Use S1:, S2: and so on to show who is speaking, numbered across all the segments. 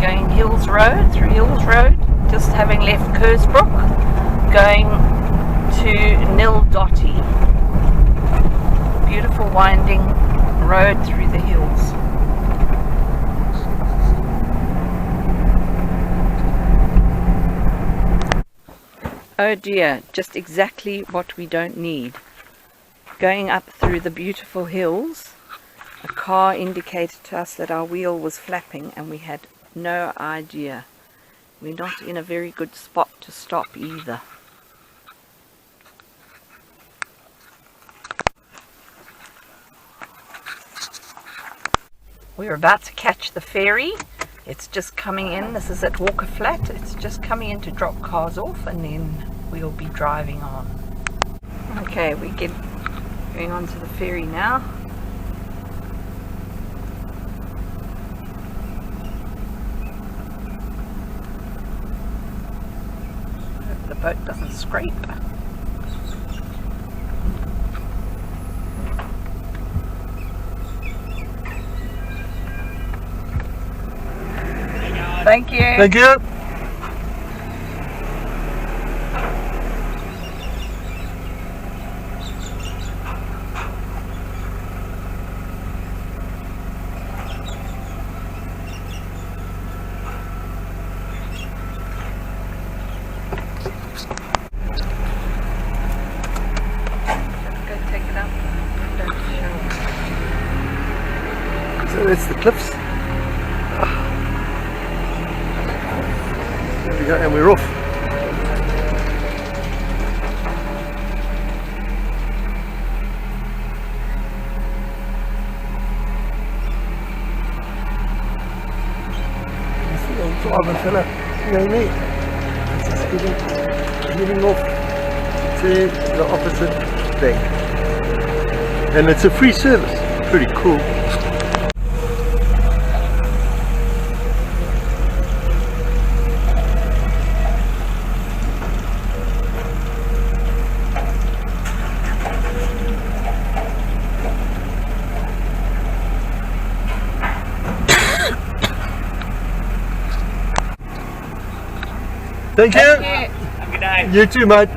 S1: going through Hills Road, just having left Kersbrook, going to Nildottie. Beautiful winding road through the hills. Oh dear, just exactly what we don't need. Going up through the beautiful hills, a car indicated to us that our wheel was flapping and we had no idea. We're not in a very good spot to stop either. We're about to catch the ferry. It's just coming in. This is at Walker Flat. It's just coming in to drop cars off and then we'll be driving on. Okay, we're going on to the ferry now. Hope the boat doesn't scrape. Thank you.
S2: Thank you.
S1: Go take it up. Don't show.
S2: So that's the cliffs. There we go, and we're off. You see the old driver fella, you know me. He's just heading off to the opposite bank. And it's a free service, pretty cool. Thank you.
S1: Have a good day.
S2: You too, mate.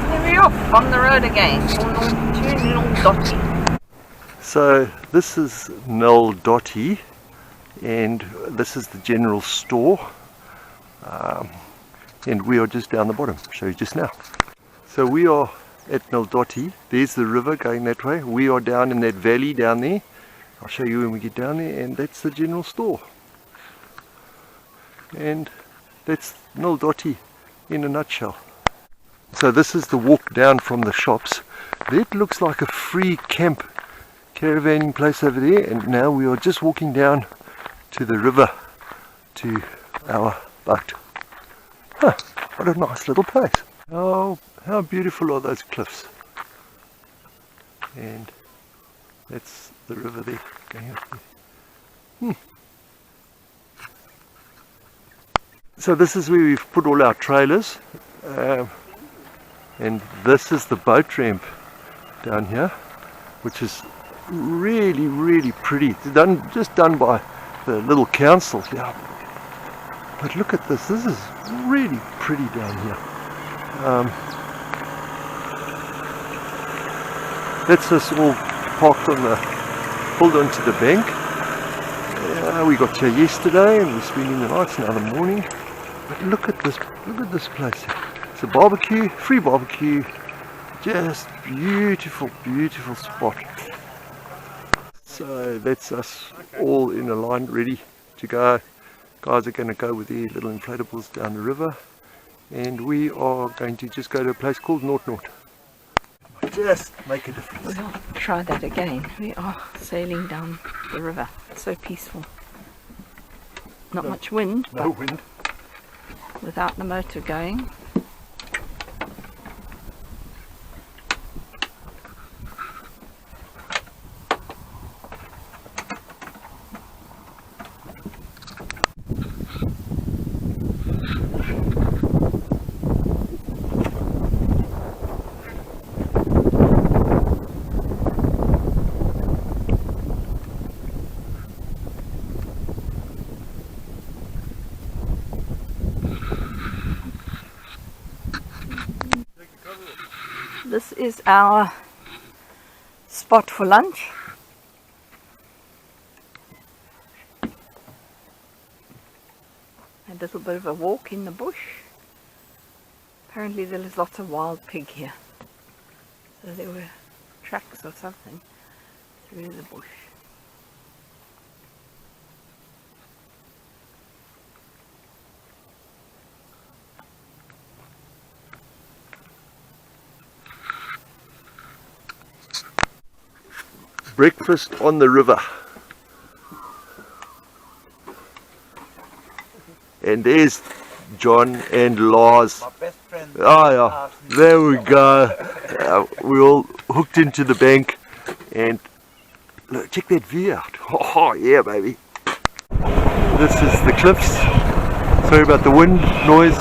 S1: Here we are, on the road again, to Nildottie.
S2: So this is Nildottie, and this is the general store, and we are just down the bottom. I'll show you just now. So we are at Nildottie. There's the river going that way. We are down in that valley down there. I'll show you when we get down there, and that's the general store. And that's Nildottie in a nutshell. So this is the walk down from the shops. That looks like a free camp caravanning place over there, and now we are just walking down to the river to our boat. Huh, what a nice little place. Oh, how beautiful are those cliffs. And that's the river there going up there. So this is where we've put all our trailers, and this is the boat ramp down here, which is really pretty. It's just done by the little council here. But look at this. This is really pretty down here. That's us all parked on the, pulled onto the bank. We got here yesterday and we're spending the night. It's now the morning. But look at this place. It's a barbecue, free barbecue. Just beautiful spot. So that's us all in a line ready to go. Guys are going to go with their little inflatables down the river, and we are going to just go to a place called North. Just make a difference.
S1: We'll try that again. We are sailing down the river. It's so peaceful. Not much wind.
S2: No wind.
S1: Without the motor going. This is our spot for lunch. A little bit of a walk in the bush. Apparently there is lots of wild pig here. So there were tracks or something through the bush.
S2: Breakfast on the river. And there's John and Lars.
S3: My best friend.
S2: Oh yeah, there we go. We all hooked into the bank and look, check that view out. Oh yeah, baby. This is the cliffs. Sorry about the wind noise.